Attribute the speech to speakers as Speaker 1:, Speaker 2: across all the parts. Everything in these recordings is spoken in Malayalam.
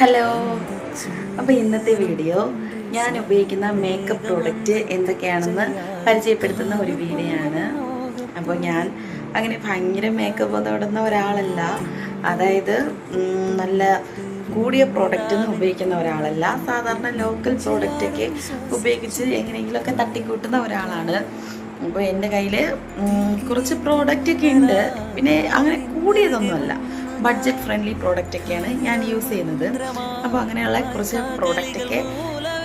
Speaker 1: ഹലോ. അപ്പോൾ ഇന്നത്തെ വീഡിയോ ഞാൻ ഉപയോഗിക്കുന്ന മേക്കപ്പ് പ്രോഡക്റ്റ് എന്തൊക്കെയാണെന്ന് പരിചയപ്പെടുത്തുന്ന ഒരു വീഡിയോ ആണ്. അപ്പോൾ ഞാൻ അങ്ങനെ ഭയങ്കര മേക്കപ്പ് തൊടുന്ന ഒരാളല്ല, അതായത് നല്ല കൂടിയ പ്രോഡക്റ്റൊന്നും ഉപയോഗിക്കുന്ന ഒരാളല്ല. സാധാരണ ലോക്കൽ പ്രോഡക്റ്റൊക്കെ ഉപയോഗിച്ച് എങ്ങനെയെങ്കിലുമൊക്കെ തട്ടിക്കൂട്ടുന്ന ഒരാളാണ്. അപ്പോൾ എൻ്റെ കയ്യിൽ കുറച്ച് പ്രോഡക്റ്റൊക്കെ ഉണ്ട്, പിന്നെ അങ്ങനെ കൂടിയതൊന്നുമല്ല, ബഡ്ജറ്റ് ഫ്രണ്ട്ലി പ്രോഡക്റ്റൊക്കെയാണ് ഞാൻ യൂസ് ചെയ്യുന്നത്. അപ്പോൾ അങ്ങനെയുള്ള കുറച്ച് പ്രോഡക്റ്റൊക്കെ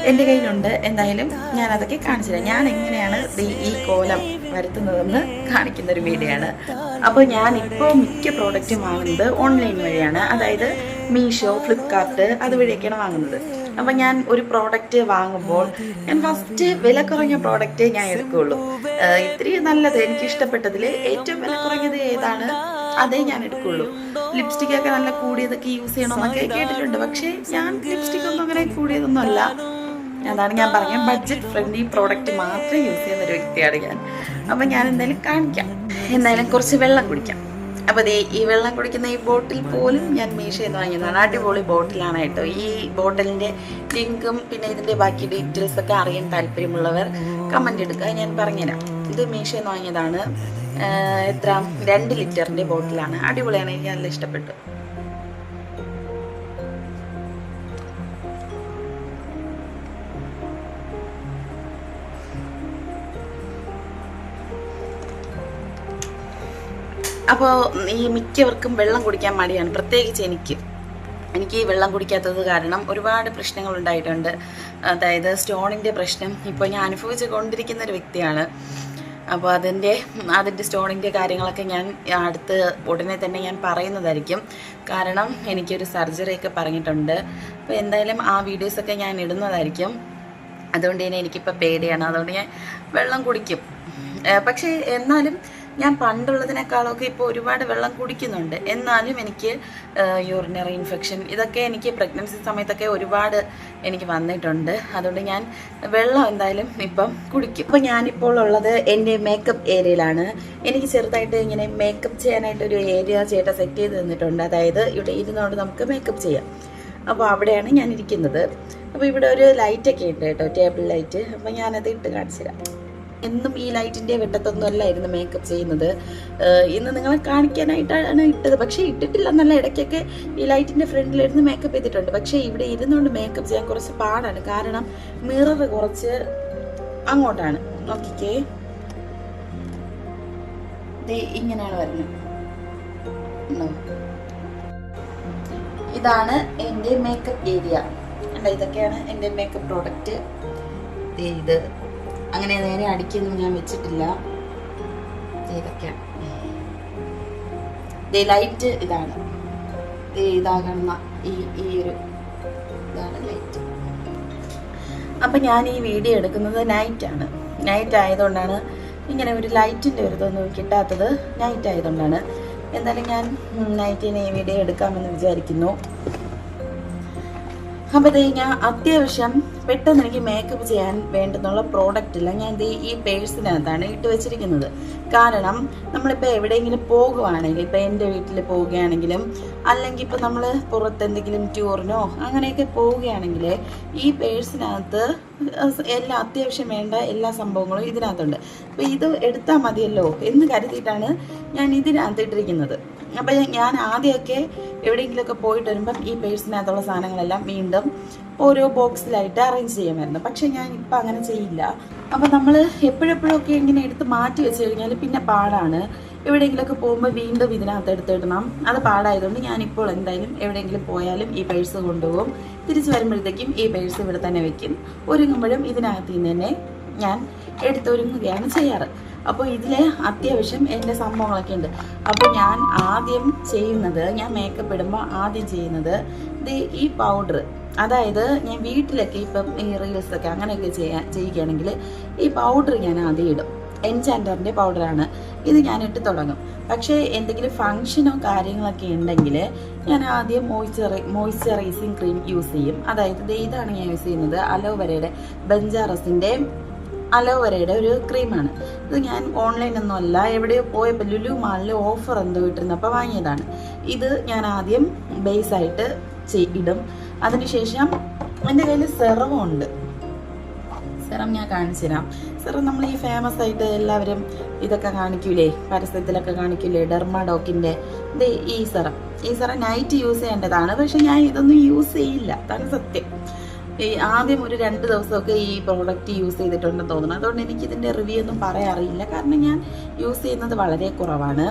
Speaker 1: എൻ്റെ കയ്യിലുണ്ട്. എന്തായാലും ഞാനതൊക്കെ കാണിച്ചു തരാം. ഞാൻ എങ്ങനെയാണ് ഈ കോലം വരുത്തുന്നതെന്ന് കാണിക്കുന്നൊരു വീഡിയോ ആണ്. അപ്പോൾ ഞാനിപ്പോൾ മിക്ക പ്രോഡക്റ്റും വാങ്ങുന്നത് ഓൺലൈൻ വഴിയാണ്, അതായത് മീഷോ, ഫ്ലിപ്കാർട്ട് അതുവഴിയൊക്കെയാണ് വാങ്ങുന്നത്. അപ്പം ഞാൻ ഒരു പ്രോഡക്റ്റ് വാങ്ങുമ്പോൾ ഞാൻ ഫസ്റ്റ് വില കുറഞ്ഞ പ്രോഡക്റ്റ് ഞാൻ എടുക്കുകയുള്ളൂ. ഇത്തിരി നല്ലത് എനിക്ക് ഇഷ്ടപ്പെട്ടതിൽ ഏറ്റവും വില കുറഞ്ഞത് ഏതാണ് അതേ ഞാൻ എടുക്കുള്ളൂ. ലിപ്സ്റ്റിക്കൊക്കെ നല്ല കൂടിയതൊക്കെ യൂസ് ചെയ്യണമെന്നൊക്കെ കേട്ടിട്ടുണ്ട്, പക്ഷേ ഞാൻ ലിപ്സ്റ്റിക് ഒന്നും അങ്ങനെ കൂടിയതൊന്നും അല്ല. അതാണ് ഞാൻ പറഞ്ഞത്, ബഡ്ജറ്റ് ഫ്രണ്ട്ലി പ്രോഡക്റ്റ് മാത്രമേ യൂസ് ചെയ്യുന്ന ഒരു വ്യക്തിയാണ് ഞാൻ. അപ്പം ഞാൻ എന്തായാലും കാണിക്കാം. എന്തായാലും കുറച്ച് വെള്ളം കുടിക്കാം. അപ്പോൾ ഈ വെള്ളം കുടിക്കുന്ന ഈ ബോട്ടിൽ പോലും ഞാൻ മീഷോയിൽ നിന്ന് വാങ്ങിയതാണ്. അടിപൊളി ബോട്ടിലാണ് കേട്ടോ. ഈ ബോട്ടിലിൻ്റെ ലിങ്കും പിന്നെ ഇതിൻ്റെ ബാക്കി ഡീറ്റെയിൽസൊക്കെ അറിയാൻ താല്പര്യമുള്ളവർ കമൻ്റ് എടുക്കുക, ഞാൻ പറഞ്ഞുതരാം. ഇത് മീഷോയിൽ നിന്ന് വാങ്ങിയതാണ്. എത്ര 2 ലിറ്ററിൻ്റെ ബോട്ടിലാണ്. അടിപൊളിയാണ്, എനിക്ക് നല്ല ഇഷ്ടപ്പെട്ടു. അപ്പോൾ ഈ മിക്കവർക്കും വെള്ളം കുടിക്കാൻ മടിയാണ്, പ്രത്യേകിച്ച് എനിക്ക് ഈ വെള്ളം കുടിക്കാത്തത് കാരണം ഒരുപാട് പ്രശ്നങ്ങൾ ഉണ്ടായിട്ടുണ്ട്. അതായത് സ്റ്റോണിൻ്റെ പ്രശ്നം ഇപ്പോൾ ഞാൻ അനുഭവിച്ചു കൊണ്ടിരിക്കുന്ന ഒരു വ്യക്തിയാണ്. അപ്പോൾ അതിൻ്റെ സ്റ്റോണിൻ്റെ കാര്യങ്ങളൊക്കെ ഞാൻ ഉടനെ തന്നെ ഞാൻ പറയുന്നതായിരിക്കും. കാരണം എനിക്കൊരു സർജറിയൊക്കെ പറഞ്ഞിട്ടുണ്ട്. അപ്പോൾ എന്തായാലും ആ വീഡിയോസൊക്കെ ഞാൻ ഇടുന്നതായിരിക്കും. അതുകൊണ്ട് തന്നെ എനിക്കിപ്പോൾ പേടിയാണ്, അതുകൊണ്ട് ഞാൻ വെള്ളം കുടിക്കും. പക്ഷേ എന്നാലും ഞാൻ പണ്ടുള്ളതിനേക്കാളൊക്കെ ഇപ്പോൾ ഒരുപാട് വെള്ളം കുടിക്കുന്നുണ്ട്. എന്നാലും എനിക്ക് യൂറിനറി ഇൻഫെക്ഷൻ ഇതൊക്കെ എനിക്ക് പ്രഗ്നൻസി സമയത്തൊക്കെ ഒരുപാട് എനിക്ക് വന്നിട്ടുണ്ട്. അതുകൊണ്ട് ഞാൻ വെള്ളം എന്തായാലും ഇപ്പം കുടിക്കും. അപ്പോൾ ഞാനിപ്പോൾ ഉള്ളത് എൻ്റെ മേക്കപ്പ് ഏരിയയിലാണ്. എനിക്ക് ചെറുതായിട്ട് ഇങ്ങനെ മേക്കപ്പ് ചെയ്യാനായിട്ടൊരു ഏരിയ ചേട്ടൻ സെറ്റ് ചെയ്ത് തന്നിട്ടുണ്ട്. അതായത് ഇവിടെ ഇരുന്നുകൊണ്ട് നമുക്ക് മേക്കപ്പ് ചെയ്യാം. അപ്പോൾ അവിടെയാണ് ഞാൻ ഇരിക്കുന്നത്. അപ്പോൾ ഇവിടെ ഒരു ലൈറ്റൊക്കെ ഉണ്ട് കേട്ടോ, ടേബിൾ ലൈറ്റ്. അപ്പോൾ ഞാനത് ഇട്ട് കാണിച്ചു തരാം. എന്നും ഈ ലൈറ്റിൻ്റെ വെട്ടത്തൊന്നും അല്ലായിരുന്നു മേക്കപ്പ് ചെയ്യുന്നത്. ഇന്ന് നിങ്ങളെ കാണിക്കാനായിട്ടാണ് ഇട്ടത്. പക്ഷേ ഇട്ടിട്ടില്ല എന്നല്ല, ഇടയ്ക്കൊക്കെ ഈ ലൈറ്റിൻ്റെ ഫ്രണ്ടിലിരുന്ന് മേക്കപ്പ് ചെയ്തിട്ടുണ്ട്. പക്ഷേ ഇവിടെ ഇരുന്നുകൊണ്ട് മേക്കപ്പ് ചെയ്യാൻ കുറച്ച് പാടാണ്, കാരണം മിറർ കുറച്ച് അങ്ങോട്ടാണ്. നോക്കിക്കേ, ഇങ്ങനെയാണ് വരുന്നത്. ഇതാണ് എൻ്റെ മേക്കപ്പ് ഏരിയ. ഇതൊക്കെയാണ് എൻ്റെ മേക്കപ്പ് പ്രോഡക്റ്റ്. ഇത് അങ്ങനെ നേരെ അടിക്കൊന്നും ഞാൻ വെച്ചിട്ടില്ല. ഇതൊക്കെയാണ് ലൈറ്റ്. ഇതാണ് ഇതാകുന്ന ഈ ഒരു ഇതാണ് ലൈറ്റ്. അപ്പം ഞാൻ ഈ വീഡിയോ എടുക്കുന്നത് നൈറ്റാണ്. നൈറ്റ് ആയതുകൊണ്ടാണ് ഇങ്ങനെ ഒരു ലൈറ്റിൻ്റെ ഒരു ഇതൊന്നും കിട്ടാത്തത്. നൈറ്റ് ആയതുകൊണ്ടാണ്. എന്തായാലും ഞാൻ നൈറ്റിന് ഈ വീഡിയോ എടുക്കാമെന്ന് വിചാരിക്കുന്നു. അപ്പോൾ ഞാൻ അത്യാവശ്യം പെട്ടെന്ന് എനിക്ക് മേക്കപ്പ് ചെയ്യാൻ വേണ്ടുന്നുള്ള പ്രോഡക്റ്റ് ഇല്ല. ഞാൻ ഈ പേഴ്സിനകത്താണ് ഇട്ട് വെച്ചിരിക്കുന്നത്. കാരണം നമ്മളിപ്പോൾ എവിടെയെങ്കിലും പോകുകയാണെങ്കിൽ, ഇപ്പോൾ എൻ്റെ വീട്ടിൽ പോവുകയാണെങ്കിലും അല്ലെങ്കിൽ ഇപ്പോൾ നമ്മൾ പുറത്തെന്തെങ്കിലും ടൂറിനോ അങ്ങനെയൊക്കെ പോവുകയാണെങ്കിൽ ഈ പേഴ്സിനകത്ത് എല്ലാ അത്യാവശ്യം വേണ്ട എല്ലാ സംഭവങ്ങളും ഇതിനകത്തുണ്ട്. അപ്പോൾ ഇത് എടുത്താൽ മതിയല്ലോ എന്ന് കരുതിയിട്ടാണ് ഞാൻ ഇതിനകത്ത് ഇട്ടിരിക്കുന്നത്. അപ്പം ഞാൻ ആദ്യമൊക്കെ എവിടെയെങ്കിലുമൊക്കെ പോയിട്ട് വരുമ്പം ഈ പേഴ്സിനകത്തുള്ള സാധനങ്ങളെല്ലാം വീണ്ടും ഓരോ ബോക്സിലായിട്ട് അറേഞ്ച് ചെയ്യുമായിരുന്നു. പക്ഷേ ഞാൻ ഇപ്പം അങ്ങനെ ചെയ്യില്ല. അപ്പം നമ്മൾ എപ്പോഴെപ്പോഴൊക്കെ ഇങ്ങനെ എടുത്ത് മാറ്റി വെച്ച് കഴിഞ്ഞാൽ പിന്നെ പാടാണ്. എവിടെയെങ്കിലുമൊക്കെ പോകുമ്പോൾ വീണ്ടും ഇതിനകത്ത് എടുത്തിടണം, അത് പാടായതുകൊണ്ട് ഞാനിപ്പോൾ എന്തായാലും എവിടെയെങ്കിലും പോയാലും ഈ പേഴ്സ് കൊണ്ടുപോകും. തിരിച്ച് വരുമ്പോഴത്തേക്കും ഈ പേഴ്സ് ഇവിടെ തന്നെ വെക്കും. ഒരുങ്ങുമ്പോഴും ഇതിനകത്ത് നിന്ന് തന്നെ ഞാൻ എടുത്തൊരുങ്ങുകയാണ് ചെയ്യാറ്. അപ്പോൾ ഇതിൽ അത്യാവശ്യം എൻ്റെ സംഭവങ്ങളൊക്കെ ഉണ്ട്. അപ്പോൾ ഞാൻ ആദ്യം ചെയ്യുന്നത്, ഞാൻ മേക്കപ്പ് ഇടുമ്പോൾ ആദ്യം ചെയ്യുന്നത് ഈ പൗഡർ. അതായത് ഞാൻ വീട്ടിലൊക്കെ ഇപ്പം ഈ റീൽസൊക്കെ അങ്ങനെയൊക്കെ ചെയ്യുകയാണെങ്കിൽ ഈ പൗഡർ ഞാൻ ആദ്യം ഇടും. എൻചാൻഡറിൻ്റെ പൗഡറാണ് ഇത്. ഞാൻ ഇട്ട് തുടങ്ങും. പക്ഷേ എന്തെങ്കിലും ഫങ്ഷനോ കാര്യങ്ങളൊക്കെ ഉണ്ടെങ്കിൽ ഞാൻ ആദ്യം മോയ്സ്ചറൈസിങ് ക്രീം യൂസ് ചെയ്യും. അതായത് ഇതാണ് ഞാൻ യൂസ് ചെയ്യുന്നത്, അലോവേരയുടെ ബെഞ്ചാറസിൻ്റെ അലോവേരയുടെ ഒരു ക്രീമാണ്. ഇത് ഞാൻ ഓൺലൈനൊന്നും അല്ല, എവിടെയോ പോയപ്പോൾ ലുലു മാളിൽ ഓഫർ എന്തോ ഇട്ടിരുന്നപ്പോൾ വാങ്ങിയതാണ്. ഇത് ഞാൻ ആദ്യം ബേസായിട്ട് ഇടും. അതിനുശേഷം എൻ്റെ കയ്യിൽ സെറവും ഉണ്ട്. സെറം ഞാൻ കാണിച്ചു തരാം. സെറം നമ്മൾ ഈ ഫേമസ് ആയിട്ട് എല്ലാവരും ഇതൊക്കെ കാണിക്കൂലേ, പരസ്യത്തിലൊക്കെ കാണിക്കൂലേ, ഡെർമാഡോക്കിൻ്റെ ഇത് ഈ സെറം നൈറ്റ് യൂസ് ചെയ്യേണ്ടതാണ്. പക്ഷെ ഞാൻ ഇതൊന്നും യൂസ് ചെയ്യില്ല, അതാണ് സത്യം. ഈ ആദ്യം ഒരു 2 ദിവസമൊക്കെ ഈ പ്രോഡക്റ്റ് യൂസ് ചെയ്തിട്ടുണ്ടെന്ന് തോന്നുന്നു. അതുകൊണ്ട് എനിക്കിതിൻ്റെ റിവ്യൂ ഒന്നും പറയാറില്ല, കാരണം ഞാൻ യൂസ് ചെയ്യുന്നത് വളരെ കുറവാണ്.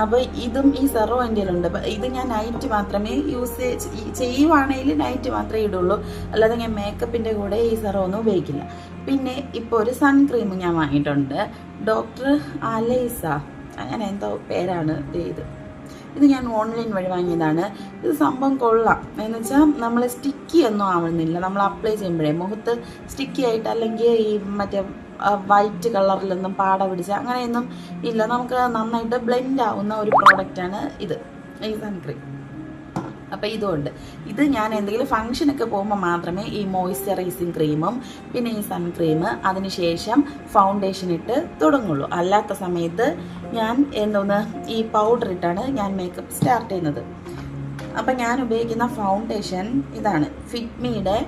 Speaker 1: അപ്പോൾ ഇതും ഈ സെറോ എൻ്റെ ഉണ്ട്. ഇത് ഞാൻ നൈറ്റ് മാത്രമേ യൂസ് ചെയ്യുവാണെങ്കിൽ നൈറ്റ് മാത്രമേ ഇടുള്ളൂ, അല്ലാതെ ഞാൻ മേക്കപ്പിൻ്റെ കൂടെ ഈ സെറോ ഒന്നും ഉപയോഗിക്കില്ല. പിന്നെ ഇപ്പോൾ ഒരു സൺക്രീം ഞാൻ വാങ്ങിയിട്ടുണ്ട്, ഡോക്ടർ അലൈസ അങ്ങനെ എന്തോ പേരാണ് ഇത് ഞാൻ ഓൺലൈൻ വഴി വാങ്ങിയതാണ്. ഇത് സംഭവം കൊള്ളാം. എന്ന് വെച്ചാൽ നമ്മൾ സ്റ്റിക്കി ഒന്നും ആവുന്നില്ല, നമ്മൾ അപ്ലൈ ചെയ്യുമ്പോഴേ മുഖത്ത് സ്റ്റിക്കി ആയിട്ട് അല്ലെങ്കിൽ ഈ മറ്റേ വൈറ്റ് കളറിലൊന്നും പാട പിടിച്ച അങ്ങനെയൊന്നും ഇല്ല. നമുക്ക് നന്നായിട്ട് ബ്ലെൻഡ് ആവുന്ന ഒരു പ്രോഡക്റ്റാണ് ഇത്, ഈ സൺക്രീം. അപ്പോൾ ഇതുകൊണ്ട് ഇത് ഞാൻ എന്തെങ്കിലും ഫംഗ്ഷനൊക്കെ പോകുമ്പോൾ മാത്രമേ ഈ മോയ്സ്ചറൈസിങ് ക്രീമും പിന്നെ ഈ സൺക്രീം അതിനുശേഷം ഫൗണ്ടേഷൻ ഇട്ട് തുടങ്ങുള്ളൂ. അല്ലാത്ത സമയത്ത് ഞാൻ ഈ പൗഡർ ഇട്ടാണ് ഞാൻ മേക്കപ്പ് സ്റ്റാർട്ട് ചെയ്യുന്നത്. അപ്പം ഞാൻ ഉപയോഗിക്കുന്ന ഫൗണ്ടേഷൻ ഇതാണ്, ഫിറ്റ്മിയുടെ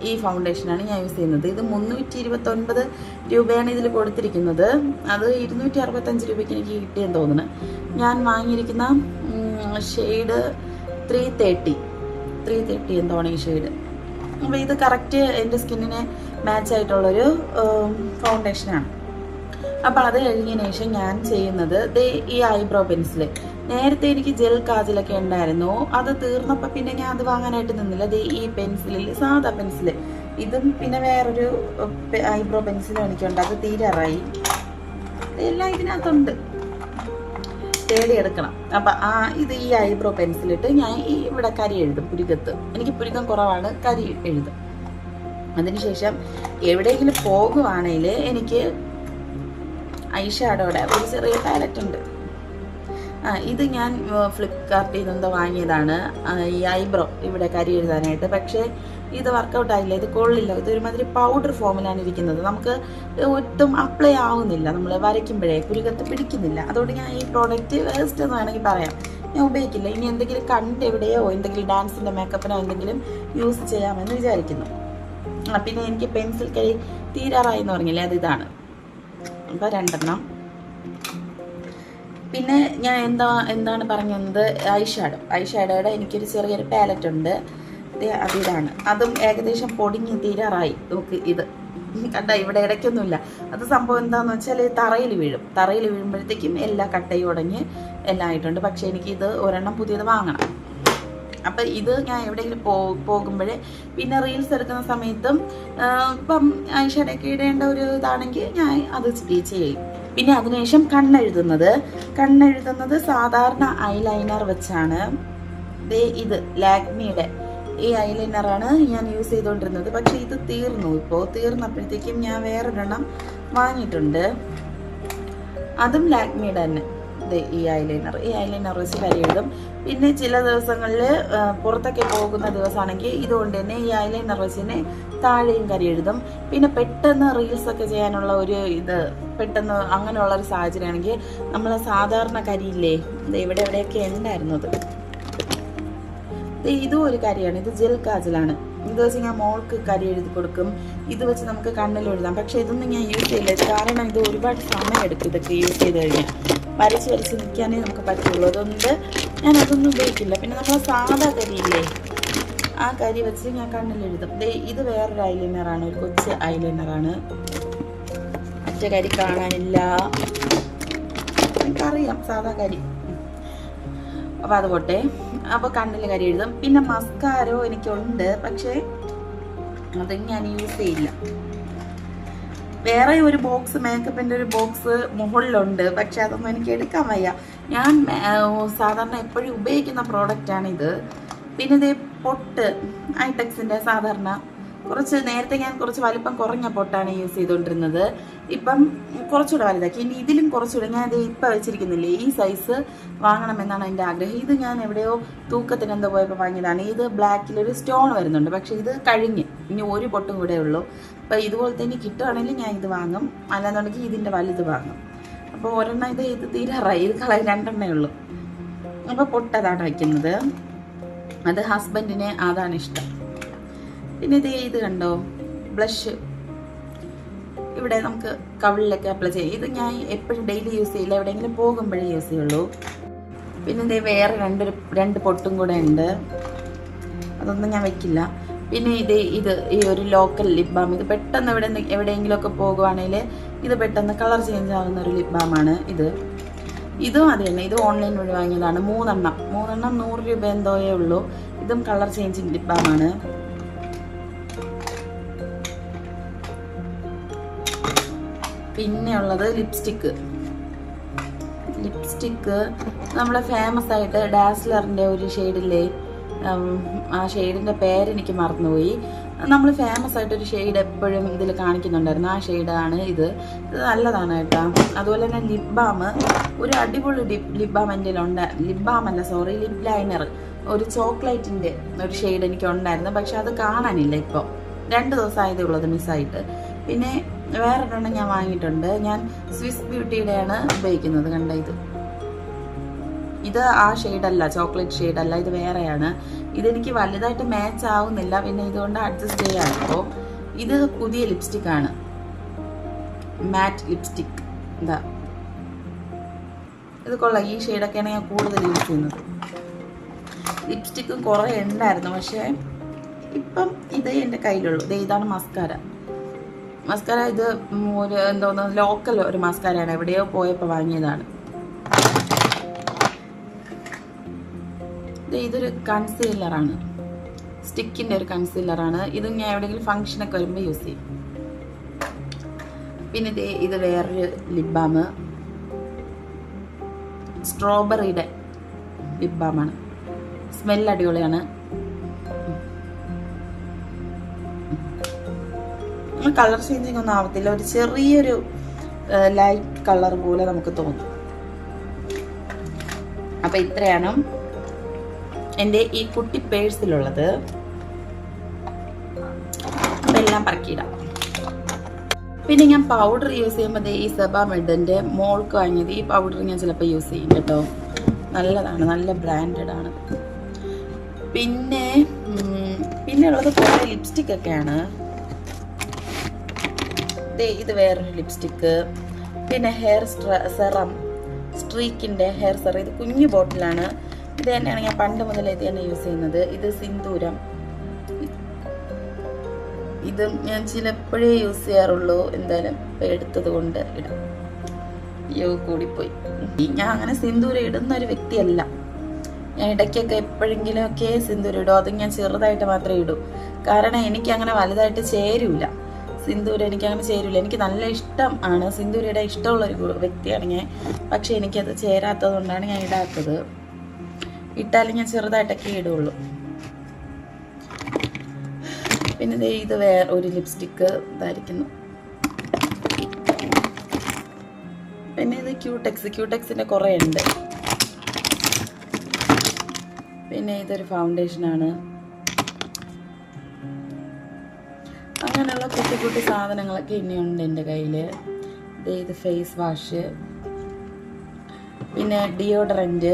Speaker 1: ഈ ഫൗണ്ടേഷനാണ് ഞാൻ യൂസ് ചെയ്യുന്നത്. ഇത് 329 രൂപയാണ് ഇതിൽ കൊടുത്തിരിക്കുന്നത്. അത് 265 രൂപയ്ക്ക് എനിക്ക് കിട്ടിയെന്ന് തോന്നുന്നു. ഞാൻ വാങ്ങിയിരിക്കുന്ന ഷെയ്ഡ് 330 എന്തോണ് ഈ ഷെയ്ഡ്. അപ്പോൾ ഇത് കറക്റ്റ് എൻ്റെ സ്കിന്നിന് മാച്ച് ആയിട്ടുള്ളൊരു ഫൗണ്ടേഷനാണ്. അപ്പോൾ അത് കഴിഞ്ഞതിന് ശേഷം ഞാൻ ചെയ്യുന്നത് ഈ ഐബ്രോ പെൻസിൽ. നേരത്തെ എനിക്ക് ജെൽ കാജലൊക്കെ ഉണ്ടായിരുന്നു, അത് തീർന്നപ്പോൾ പിന്നെ ഞാൻ അത് വാങ്ങാനായിട്ട് നിന്നില്ല. ഈ പെൻസിലിൽ സാധാ പെൻസിൽ, ഇതും പിന്നെ വേറൊരു ഐബ്രോ പെൻസിലും എനിക്കുണ്ട്, അത് തീരാറായി. എല്ലാം ഇതിനകത്തുണ്ട്, തേടിയെടുക്കണം. അപ്പം ഇത് ഈ ഐബ്രോ പെൻസിലിട്ട് ഞാൻ ഇവിടെ കരി എഴുതും, പുരികത്ത്. എനിക്ക് പുരികം കുറവാണ്, കരി എഴുതും. അതിനുശേഷം എവിടെയെങ്കിലും പോകുവാണെങ്കിൽ എനിക്ക് ഐഷാഡോയുടെ ഒരു ചെറിയ പാലറ്റ് ഉണ്ട്. ഇത് ഞാൻ ഫ്ലിപ്കാർട്ടിൽ നിന്ന് വാങ്ങിയതാണ്, ഈ ഐബ്രോ ഇവിടെ കരി എഴുതാനായിട്ട്. പക്ഷേ ഇത് വർക്കൗട്ട് ആയില്ല, ഇത് കൊള്ളില്ല. ഇത് ഒരുമാതിരി പൗഡർ ഫോമിലാണ് ഇരിക്കുന്നത്, നമുക്ക് ഒട്ടും അപ്ലൈ ആവുന്നില്ല, നമ്മൾ വരയ്ക്കുമ്പോഴേ പുരികത്ത് പിടിക്കുന്നില്ല. അതുകൊണ്ട് ഞാൻ ഈ പ്രോഡക്റ്റ് വേസ്റ്റ് എന്ന് വേണമെങ്കിൽ പറയാം, ഞാൻ ഉപയോഗിക്കില്ല. ഇനി എന്തെങ്കിലും കണ്ട് എവിടെയോ എന്തെങ്കിലും ഡാൻസിൻ്റെ മേക്കപ്പിനോ എന്തെങ്കിലും യൂസ് ചെയ്യാമെന്ന് വിചാരിക്കുന്നു. പിന്നെ എനിക്ക് പെൻസിൽ കരി തീരാറായി എന്ന് പറഞ്ഞില്ലേ, അത് ഇതാണ്. അപ്പോൾ 2 പിന്നെ ഞാൻ എന്താണ് പറഞ്ഞു വന്നത്, ഐഷാഡോയുടെ എനിക്കൊരു ചെറിയൊരു പാലറ്റ് ഉണ്ട്, അതിതാണ്. അതും ഏകദേശം പൊടിഞ്ഞ് തീരാറായി. നോക്ക്, ഇത് കണ്ട ഇവിടെ ഇടയ്ക്കൊന്നുമില്ല. അത് സംഭവം എന്താണെന്ന് വെച്ചാൽ തറയിൽ വീഴുമ്പോഴത്തേക്കും എല്ലാ കട്ടയും ഉടഞ്ഞ് എല്ലാം ആയിട്ടുണ്ട്. പക്ഷേ എനിക്കിത് ഒരെണ്ണം പുതിയത് വാങ്ങണം. അപ്പം ഇത് ഞാൻ എവിടെയെങ്കിലും പോകുമ്പോഴേ പിന്നെ റീൽസ് എടുക്കുന്ന സമയത്തും ഇപ്പം ഐഷാഡൊക്കെ ഇടേണ്ട ഒരു ഇതാണെങ്കിൽ ഞാൻ അത് ചെയ്യും. പിന്നെ അതിനുശേഷം കണ്ണെഴുതുന്നത് സാധാരണ ഐലൈനർ വെച്ചാണ്. ഇത് ലാക്മിയുടെ ഈ ഐലൈനറാണ് ഞാൻ യൂസ് ചെയ്തുകൊണ്ടിരുന്നത്. പക്ഷേ ഇത് തീർന്നപ്പോഴത്തേക്കും ഞാൻ വേറൊരെണ്ണം വാങ്ങിയിട്ടുണ്ട്, അതും ലാക്മിയുടെ തന്നെ. ഈ ഐലൈനർ വെച്ച് കരി എഴുതും. പിന്നെ ചില ദിവസങ്ങളിൽ പുറത്തൊക്കെ പോകുന്ന ദിവസമാണെങ്കിൽ ഇതുകൊണ്ട് തന്നെ ഈ ഐലൈനർ വെച്ച് തന്നെ താഴെയും കരി എഴുതും. പിന്നെ പെട്ടെന്ന് റീൽസൊക്കെ ചെയ്യാനുള്ള പെട്ടെന്ന് അങ്ങനെയുള്ളൊരു സാഹചര്യമാണെങ്കിൽ നമ്മൾ സാധാരണ കരിയില്ലേ, എവിടെയൊക്കെ ഉണ്ടായിരുന്നത്, ഇതും ഒരു കരിയാണ്. ഇത് ജെൽ കാജലാണ്. ഇത് വെച്ച് ഞാൻ മോൾക്ക് കരി എഴുതി കൊടുക്കും. ഇത് വെച്ച് നമുക്ക് കണ്ണിൽ എഴുതാം. പക്ഷേ ഇതൊന്നും ഞാൻ യൂസ് ചെയ്യില്ല, കാരണം ഇത് ഒരുപാട് സമയം എടുക്കും. ഇതൊക്കെ യൂസ് ചെയ്ത് കഴിഞ്ഞാൽ വരച്ച് നിൽക്കാനേ നമുക്ക് പറ്റുള്ളൂ. അതുകൊണ്ട് ഞാൻ അതൊന്നും ഉപയോഗിക്കില്ല. പിന്നെ നമ്മൾ സാധാ കരിയില്ലേ, ആ കരി വെച്ച് ഞാൻ കണ്ണിൽ എഴുതും. ഇത് വേറൊരു ഐലൈനറാണ്, ഒരു കൊച്ചു ഐലൈനറാണ്. മറ്റേ കരി കാണാനില്ല, എനിക്കറിയാം സാധാ കരി. അപ്പോൾ അതുപോട്ടെ. അപ്പോൾ കണ്ണിൽ കരി എഴുതും. പിന്നെ മസ്കാരോ എനിക്കുണ്ട്, പക്ഷേ അത് ഞാൻ യൂസ് ചെയ്യില്ല. വേറെ ഒരു ബോക്സ്, മേക്കപ്പിൻ്റെ ഒരു ബോക്സ് മുകളിലുണ്ട്, പക്ഷെ അതൊന്നും എനിക്ക് എടുക്കാൻ വയ്യ. ഞാൻ സാധാരണ എപ്പോഴും ഉപയോഗിക്കുന്ന പ്രോഡക്റ്റാണിത്. പിന്നെ ഇത് പൊട്ട്, ഐടെക്സിൻ്റെ സാധാരണ നേരത്തെ ഞാൻ കുറച്ച് വലിപ്പം കുറഞ്ഞ പൊട്ടാണ് യൂസ് ചെയ്തുകൊണ്ടിരുന്നത്. ഇപ്പം കുറച്ചുകൂടെ വലുതാക്കി. ഇനി ഇതിലും കുറച്ചുകൂടെ ഞാൻ ഇത് ഇപ്പം വെച്ചിരിക്കുന്നില്ലേ, ഈ സൈസ് വാങ്ങണമെന്നാണ് എൻ്റെ ആഗ്രഹം. ഇത് ഞാൻ എവിടെയോ തൂക്കത്തിന് എന്തോ പോയപ്പോൾ വാങ്ങിയതാണ്. ഇത് ബ്ലാക്കിലൊരു സ്റ്റോൺ വരുന്നുണ്ട്, പക്ഷേ ഇത് കഴിഞ്ഞ് ഇനി ഒരു പൊട്ടും കൂടെ ഉള്ളൂ. അപ്പോൾ ഇതുപോലത്തെ ഇനി കിട്ടുകയാണെങ്കിൽ ഞാൻ ഇത് വാങ്ങും, അല്ലാന്നുണ്ടെങ്കിൽ ഇതിൻ്റെ വലുത് വാങ്ങും. അപ്പോൾ ഒരെണ്ണം ഇത് തീരാറായി, ഇത് 2 ഉള്ളൂ. അപ്പോൾ പൊട്ടതാണ് വയ്ക്കുന്നത്. അത് ഹസ്ബൻഡിന് അതാണ് ഇഷ്ടം. പിന്നെ ഇത് കണ്ടോ, ബ്ലഷ്. ഇവിടെ നമുക്ക് കവിളിലൊക്കെ അപ്ലൈ ചെയ്യും. ഇത് ഞാൻ എപ്പോഴും ഡെയിലി യൂസ് ചെയ്യില്ല, എവിടെയെങ്കിലും പോകുമ്പോഴേ യൂസ് ചെയ്യുള്ളൂ. പിന്നെ വേറെ രണ്ട് പൊട്ടും കൂടെ ഉണ്ട്, അതൊന്നും ഞാൻ വെക്കില്ല. പിന്നെ ഈ ഒരു ലോക്കൽ ലിപ് ബാം. ഇത് പെട്ടെന്ന് എവിടെയെങ്കിലുമൊക്കെ പോകുവാണെങ്കിൽ ഇത് പെട്ടെന്ന് കളർ ചേഞ്ച് ആവുന്ന ഒരു ലിപ് ബാമാണ് ഇതും അത് തന്നെ. ഇത് ഓൺലൈൻ വഴി വാങ്ങിയതാണ്. മൂന്നെണ്ണം 100 രൂപ എന്തോയേ ഉള്ളൂ. ഇതും കളർ ചേഞ്ചിങ് ലിപ് ബാമാണ്. പിന്നെ ഉള്ളത് ലിപ്സ്റ്റിക്ക്. നമ്മളെ ഫേമസ് ആയിട്ട് ഡാസ്ലറിൻ്റെ ഒരു ഷെയ്ഡില്ലേ, ആ ഷെയ്ഡിൻ്റെ പേരെനിക്ക് മറന്നുപോയി. നമ്മൾ ഫേമസ് ആയിട്ടൊരു ഷെയ്ഡ് എപ്പോഴും ഇതിൽ കാണിക്കുന്നുണ്ടായിരുന്നു. ആ ഷെയ്ഡാണ് ഇത് നല്ലതാണ് കേട്ടോ. അതുപോലെ തന്നെ ലിപ് ബാം, ഒരു അടിപൊളി ലിപ് ബാം എൻ്റെ ഉണ്ട്. ലിപ് ലൈനർ, ഒരു ചോക്ലേറ്റിൻ്റെ ഒരു ഷെയ്ഡ് എനിക്ക് ഉണ്ടായിരുന്നു. പക്ഷെ അത് കാണാനില്ല ഇപ്പോൾ. 2 ദിവസം ആയതേ ഉള്ളത് മിസ്സായിട്ട്. പിന്നെ വേറൊരെണ്ണം ഞാൻ വാങ്ങിയിട്ടുണ്ട്. ഞാൻ സ്വിസ് ബ്യൂട്ടിയുടെയാണ് ഉപയോഗിക്കുന്നത്. കണ്ട ഇത് ആ ഷെയ്ഡല്ല, ചോക്ലേറ്റ് ഷെയ്ഡല്ല, ഇത് വേറെയാണ്. ഇതെനിക്ക് വലുതായിട്ട് മാച്ച് ആവുന്നില്ല, പിന്നെ ഇതുകൊണ്ട് അഡ്ജസ്റ്റ് ചെയ്യാം. അപ്പോൾ ഇത് പുതിയ ലിപ്സ്റ്റിക്കാണ്, മാറ്റ് ലിപ്സ്റ്റിക്. ഇത് കൊള്ളാം. ഈ ഷെയ്ഡൊക്കെയാണ് ഞാൻ കൂടുതൽ യൂസ് ചെയ്യുന്നത്. ലിപ്സ്റ്റിക്കും കുറേ ഉണ്ടായിരുന്നു, പക്ഷേ ഇപ്പം ഇത് എൻ്റെ കയ്യിലുള്ളൂ. ഇതാണ് മസ്കാര. ഇത് എന്തോന്ന് ലോക്കൽ ഒരു മസ്കാരയാണ്, എവിടെയോ പോയപ്പോൾ വാങ്ങിയതാണ്. ഇതൊരു കൺസീലറാണ്, സ്റ്റിക്കിൻ്റെ ഒരു കൺസീലറാണ്. ഇത് ഞാൻ എവിടെയെങ്കിലും ഫംഗ്ഷനൊക്കെ വരുമ്പോൾ യൂസ് ചെയ്യും. പിന്നെ ഇത് വേറൊരു ലിപ് ബാം, സ്ട്രോബെറിയുടെ ലിപ് ബാമാണ്. സ്മെൽ അടിപൊളിയാണ്. കളർ ചേഞ്ചിങ് ഒന്നും ആവത്തില്ല, ഒരു ചെറിയൊരു ലൈറ്റ് കളർ പോലെ നമുക്ക് തോന്നും. അപ്പം ഇത്രയാണ് എൻ്റെ ഈ കുട്ടി പേഴ്സിലുള്ളത്. എല്ലാം പറക്കിയിടാം. പിന്നെ ഞാൻ പൗഡർ യൂസ് ചെയ്യുമ്പോൾ ഈ സെബാമെഡിൻ്റെ മോൾക്ക് വാങ്ങിയത് ഈ പൗഡർ ഞാൻ ചിലപ്പോൾ യൂസ് ചെയ്യും കേട്ടോ. നല്ലതാണ്, നല്ല ബ്രാൻഡഡ് ആണ്. പിന്നെ ഉള്ളത് കുറേ ലിപ്സ്റ്റിക് ഒക്കെയാണ്. ഇത് വേറൊരു ലിപ്സ്റ്റിക്ക്. പിന്നെ ഹെയർ സെറം, സ്ട്രീക്കിൻ്റെ ഹെയർ സെറം. ഇത് കുഞ്ഞു ബോട്ടിലാണ്. ഇത് തന്നെയാണ് ഞാൻ പണ്ട് മുതൽ ഇത് തന്നെ യൂസ് ചെയ്യുന്നത്. ഇത് സിന്ദൂരം. ഇത് ഞാൻ ചിലപ്പോഴേ യൂസ് ചെയ്യാറുള്ളൂ. എന്തായാലും എടുത്തത് കൊണ്ട് ഇടാം. കൂടിപ്പോയി. ഞാൻ അങ്ങനെ സിന്ദൂരം ഇടുന്ന ഒരു വ്യക്തിയല്ല. ഞാൻ ഇടയ്ക്കൊക്കെ എപ്പോഴെങ്കിലുമൊക്കെ സിന്ദൂരം ഇടും. അത് ഞാൻ ചെറുതായിട്ട് മാത്രമേ ഇടൂ. കാരണം എനിക്ക് അങ്ങനെ വലുതായിട്ട് ചേരൂല സിന്ദൂരം. എനിക്കങ്ങനെ ചേരൂല. എനിക്ക് നല്ല ഇഷ്ടം ആണ് സിന്ദൂരയുടെ, ഇഷ്ടമുള്ളൊരു വ്യക്തിയാണ് ഞാൻ. പക്ഷെ എനിക്കത് ചേരാത്തത് കൊണ്ടാണ് ഞാൻ ഇടാത്തത്. ഇട്ടാലും ഞാൻ ചെറുതായിട്ടൊക്കെ ഇടുള്ളൂ. പിന്നെ ഇത് വേറെ ഒരു ലിപ്സ്റ്റിക്ക് ഇതായിരിക്കുന്നു. പിന്നെ ഇത് ക്യൂടെക്സിൻ്റെ കുറേ ഉണ്ട്. പിന്നെ ഇതൊരു ഫൗണ്ടേഷനാണ്. അങ്ങനെയുള്ള കുട്ടി സാധനങ്ങളൊക്കെ ഇനിയുണ്ട് എൻ്റെ കയ്യിൽ. ഇത് ഫേസ് വാഷ്, പിന്നെ ഡിയോഡറൻറ്റ്,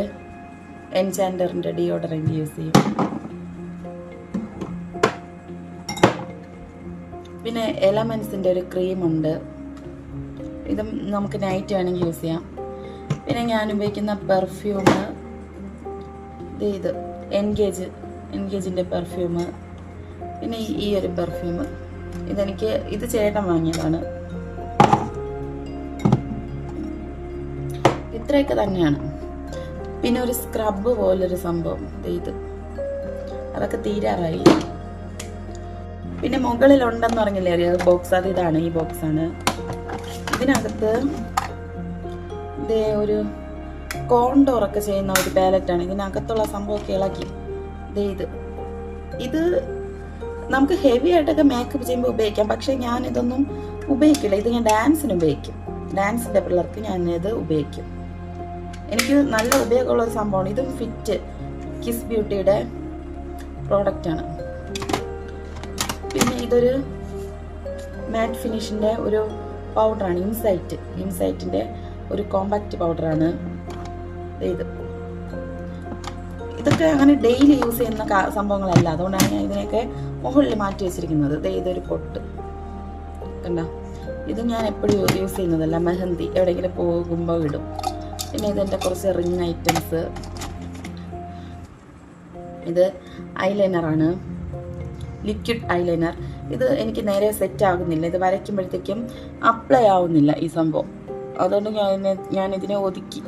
Speaker 1: എൻചാൻഡറിൻ്റെ ഡിയോഡറൻറ്റ് യൂസ് ചെയ്യും. പിന്നെ എലമെൻസിൻ്റെ ഒരു ക്രീമുണ്ട്. ഇതും നമുക്ക് നൈറ്റ് വേണമെങ്കിൽ യൂസ് ചെയ്യാം. പിന്നെ ഞാൻ ഉപയോഗിക്കുന്ന പെർഫ്യൂം ഇത് എൻഗേജിൻ്റെ പെർഫ്യൂം. പിന്നെ ഈ ഒരു പെർഫ്യൂം ഇത് ചേട്ടൻ വാങ്ങിയതാണ്. ഇത്രയൊക്കെ തന്നെയാണ്. പിന്നെ ഒരു സ്ക്രബ് പോലൊരു സംഭവം അതൊക്കെ തീരാറായി. പിന്നെ മുകളിലുണ്ടെന്ന് പറഞ്ഞില്ലേ ഒരു ബോക്സ്, ഇതാണ് ഈ ബോക്സാണ്. ഇതിനകത്ത് ഒരു കോണ്ടോറൊക്കെ ചെയ്യുന്ന ഒരു പാലറ്റാണ്. ഇതിനകത്തുള്ള സംഭവമൊക്കെ ഇളക്കി. ഇത് നമുക്ക് ഹെവി ആയിട്ടൊക്കെ മേക്കപ്പ് ചെയ്യുമ്പോൾ ഉപയോഗിക്കാം. പക്ഷെ ഞാനിതൊന്നും ഉപയോഗിക്കില്ല. ഇത് ഞാൻ ഡാൻസിന് ഉപയോഗിക്കും. ഡാൻസിൻ്റെ പിള്ളേർക്ക് ഞാനിത് ഉപയോഗിക്കും. എനിക്ക് നല്ല ഉപയോഗമുള്ള ഒരു സംഭവമാണ്. ഇതും ഫിറ്റ് കിസ് ബ്യൂട്ടിയുടെ പ്രോഡക്റ്റാണ്. പിന്നെ ഇതൊരു മാറ്റ് ഫിനിഷിൻ്റെ ഒരു പൗഡറാണ്. ഇൻസൈറ്റിൻ്റെ ഒരു കോമ്പാക്റ്റ് പൗഡറാണ്. ഇതൊക്കെ അങ്ങനെ ഡെയിലി യൂസ് ചെയ്യുന്ന സംഭവങ്ങളല്ല. അതുകൊണ്ടാണ് ഞാൻ ഇതിനെയൊക്കെ മുകളിൽ മാറ്റി വെച്ചിരിക്കുന്നത്. ഇതൊരു പൊട്ട് കണ്ടോ, ഇത് ഞാൻ എപ്പോഴും യൂസ് ചെയ്യുന്നതല്ല, മെഹന്തി എവിടെയെങ്കിലും പോകുമ്പോൾ ഇടും. പിന്നെ ഇതെൻ്റെ കുറച്ച് റിങ് ഐറ്റംസ്. ഇത് ഐലൈനറാണ്, ലിക്വിഡ് ഐലൈനർ. ഇത് എനിക്ക് നേരെ സെറ്റ് ആകുന്നില്ല, ഇത് വരയ്ക്കുമ്പോഴത്തേക്കും അപ്ലൈ ആവുന്നില്ല ഈ സംഭവം. അതുകൊണ്ട് ഞാൻ ഇതിനെ ഒതുക്കി.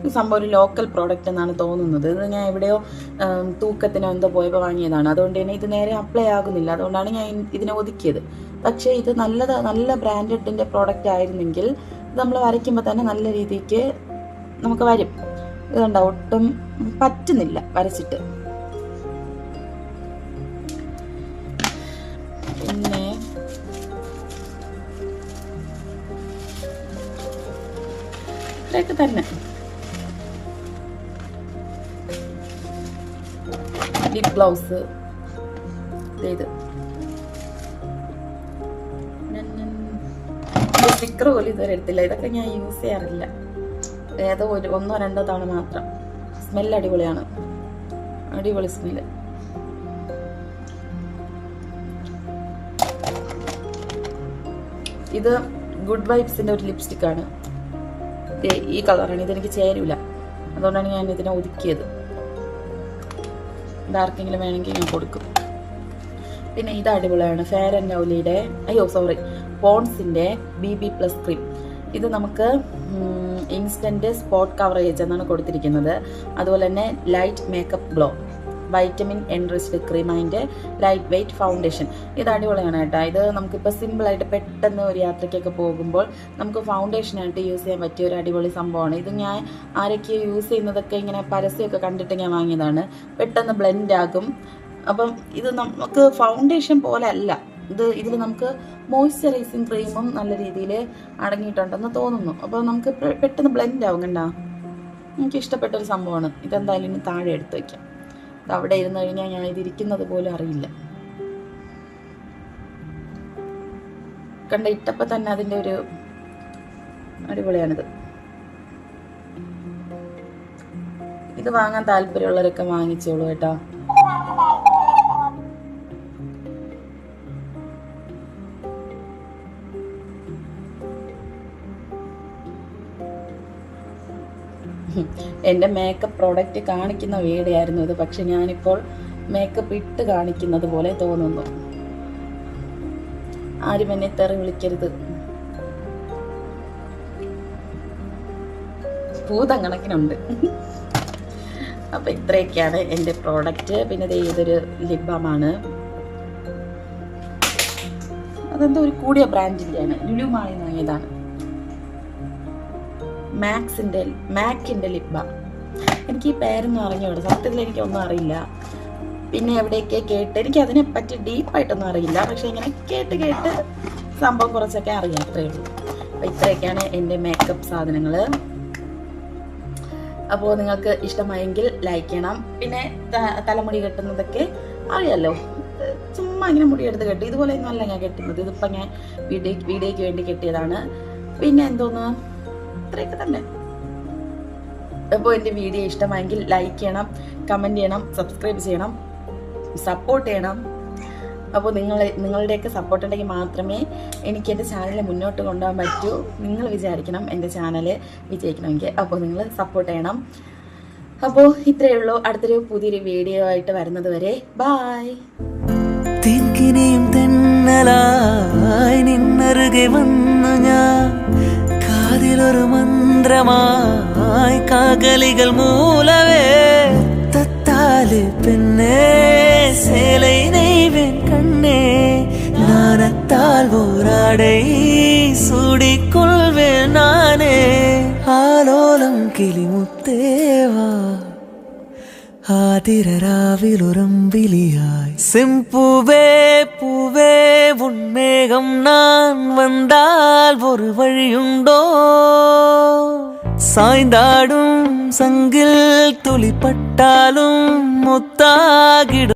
Speaker 1: ഈ സംഭവം ഒരു ലോക്കൽ പ്രോഡക്റ്റ് എന്നാണ് തോന്നുന്നത്. ഇത് ഞാൻ എവിടെയോ തൂക്കത്തിനോ എന്തോ പോയപ്പോൾ വാങ്ങിയതാണ്. അതുകൊണ്ട് തന്നെ ഇത് നേരെ അപ്ലൈ ആകുന്നില്ല. അതുകൊണ്ടാണ് ഞാൻ ഇതിനെ ഒതുക്കിയത്. പക്ഷേ ഇത് നല്ല ബ്രാൻഡഡിൻ്റെ പ്രോഡക്റ്റ് ആയിരുന്നെങ്കിൽ ഇത് നമ്മൾ വരയ്ക്കുമ്പോൾ തന്നെ നല്ല രീതിക്ക് നമുക്ക് വരും. ഇതുണ്ട, ഒട്ടും പറ്റുന്നില്ല വരച്ചിട്ട്. പിന്നെ ഇത്രയൊക്കെ തന്നെ. ലിപ് ഗ്ലൗസ്, ഇത് സ്റ്റിക്കർ പോലും ഇതുവരെ എടുത്തില്ല. ഇതൊക്കെ ഞാൻ യൂസ് ചെയ്യാറില്ല, ഏതോ 1-2 തവണ മാത്രം. സ്മെൽ അടിപൊളിയാണ്, അടിപൊളി സ്മെല്ല്. ഇത് ഗുഡ് വൈബ്സിൻ്റെ ഒരു ലിപ്സ്റ്റിക്കാണ്. ഈ കളറാണ്. ഇതെനിക്ക് ചേരൂല, അതുകൊണ്ടാണ് ഞാൻ ഇതിനെ ഒതുക്കിയത്. ഇതാർക്കെങ്കിലും വേണമെങ്കിൽ ഞാൻ കൊടുക്കും. പിന്നെ ഇത് അടിപൊളിയാണ്, ഫെയർ ആൻഡ് ലവ്ലിയുടെ പോൺസിൻ്റെ BB+ ക്രീം. ഇത് നമുക്ക് ഇൻസ്റ്റൻറ്റ് സ്പോട്ട് കവറേജ് എന്നാണ് കൊടുത്തിരിക്കുന്നത്. അതുപോലെ തന്നെ light makeup glow, vitamin enriched cream, അതിൻ്റെ ലൈറ്റ് വെയ്റ്റ് ഫൗണ്ടേഷൻ. ഇത് അടിപൊളിയാണ് കേട്ടോ. ഇത് നമുക്കിപ്പോൾ സിമ്പിളായിട്ട് പെട്ടെന്ന് ഒരു യാത്രയ്ക്കൊക്കെ പോകുമ്പോൾ നമുക്ക് ഫൗണ്ടേഷനായിട്ട് യൂസ് ചെയ്യാൻ പറ്റിയ ഒരു അടിപൊളി സംഭവമാണ്. ഇത് ഞാൻ ആരൊക്കെ യൂസ് ചെയ്യുന്നതൊക്കെ ഇങ്ങനെ പരസ്യമൊക്കെ കണ്ടിട്ട് ഞാൻ വാങ്ങിയതാണ്. പെട്ടെന്ന് ബ്ലെൻഡ് ആകും. അപ്പം ഇത് നമുക്ക് ഫൗണ്ടേഷൻ പോലെ അല്ല, ഇതിൽ നമുക്ക് മോയ്സ്ചറൈസിങ് ക്രീമും നല്ല രീതിയിൽ അടങ്ങിയിട്ടുണ്ടെന്ന് തോന്നുന്നു. അപ്പോൾ നമുക്ക് പെട്ടെന്ന് ബ്ലെൻഡ് ആവും. കണ്ടോ, എനിക്ക് ഇഷ്ടപ്പെട്ടൊരു സംഭവമാണ്. ഇതെന്തായാലും ഇനി താഴെ എടുത്ത് വയ്ക്കാം. ഇത് അവിടെ ഇരുന്ന് കഴിഞ്ഞാൽ ഞാൻ ഇതിരിക്കുന്നത് പോലും അറിയില്ല. കണ്ട, ഇട്ടപ്പോൾ തന്നെ അതിൻ്റെ ഒരു അടിപൊളിയാണിത്. ഇത് വാങ്ങാൻ താല്പര്യമുള്ളവരൊക്കെ വാങ്ങിച്ചോളൂ കേട്ടോ. എൻ്റെ മേക്കപ്പ് പ്രോഡക്റ്റ് കാണിക്കുന്ന വീഡിയോ ആയിരുന്നു ഇത്. പക്ഷെ ഞാനിപ്പോൾ മേക്കപ്പ് ഇട്ട് കാണിക്കുന്നത് പോലെ തോന്നുന്നു. ആരും എന്നെ തെറി വിളിക്കരുത്, ഭൂതം കണക്കിനുണ്ട്. അപ്പം ഇത്രയൊക്കെയാണ് എൻ്റെ പ്രോഡക്റ്റ്. പിന്നെ ഇതൊരു ലിപ് ബാമാണ്. അതെന്തോ ഒരു കൂടിയ ബ്രാൻഡിൻ്റെയാണ്, ലുലു മാളിൽ വാങ്ങിയതാണ്. മാക്കിൻ്റെ ലിപ് ബാം. എനിക്ക് ഈ പേരൊന്നും അറിഞ്ഞൂടെ, സത്യത്തിൽ എനിക്കൊന്നും അറിയില്ല. പിന്നെ എവിടെയൊക്കെ കേട്ട്, എനിക്ക് അതിനെപ്പറ്റി ഡീപ്പായിട്ടൊന്നും അറിയില്ല. പക്ഷെ ഇങ്ങനെ കേട്ട് സംഭവം കുറച്ചൊക്കെ അറിയാം, അത്രയേ ഉള്ളൂ. അപ്പോൾ ഇത്രയൊക്കെയാണ് എൻ്റെ മേക്കപ്പ് സാധനങ്ങൾ. അപ്പോൾ നിങ്ങൾക്ക് ഇഷ്ടമായെങ്കിൽ ലൈക്ക് ചെയ്യണം. പിന്നെ തലമുടി കെട്ടുന്നതൊക്കെ അറിയാമല്ലോ, ചുമ്മാ ഇങ്ങനെ മുടിയെടുത്ത് കെട്ടി, ഇതുപോലെയൊന്നും അല്ല ഞാൻ കെട്ടുന്നത്. ഇതിപ്പോൾ ഞാൻ വീഡിയോയ്ക്ക് വേണ്ടി കെട്ടിയതാണ്. പിന്നെ എന്തോന്ന്, ഇത്രയൊക്കെ തന്നെ. അപ്പോൾ എൻ്റെ വീഡിയോ ഇഷ്ടമായെങ്കിൽ ലൈക്ക് ചെയ്യണം, കമൻറ്റ് ചെയ്യണം, സബ്സ്ക്രൈബ് ചെയ്യണം, സപ്പോർട്ട് ചെയ്യണം. അപ്പോൾ നിങ്ങളുടെയൊക്കെ സപ്പോർട്ട് ഉണ്ടെങ്കിൽ മാത്രമേ എനിക്ക് എൻ്റെ ചാനൽ മുന്നോട്ട് കൊണ്ടുപോകാൻ പറ്റൂ. നിങ്ങൾ വിചാരിക്കണം എൻ്റെ ചാനൽ വിജയിക്കണമെങ്കിൽ. അപ്പോൾ നിങ്ങൾ സപ്പോർട്ട് ചെയ്യണം. അപ്പോൾ ഇത്രയേ ഉള്ളൂ. അടുത്തൊരു പുതിയൊരു വീഡിയോ ആയിട്ട് വരുന്നത് വരെ ബായ്.
Speaker 2: അതിലൊരു മന്ത്രമായി കാകലികൾ മൂലവേ തത്താല് പെണ്ണേ சேலை நெய்வேன் கண்ணே நாணத்தால் ஓராடை சூடிக்கொள்வேன் நானே ஆலோலம் கிளிமுத்தேவா ஆதிரராவிலுரம்பிலியாய் செம்பூவே பூவே உன்மேகம் நான் வந்தால் ஒரு வழியுண்டோ சாய்ந்தாடும் சங்கில் துளிப்பட்டாலும் முத்தாகிடும்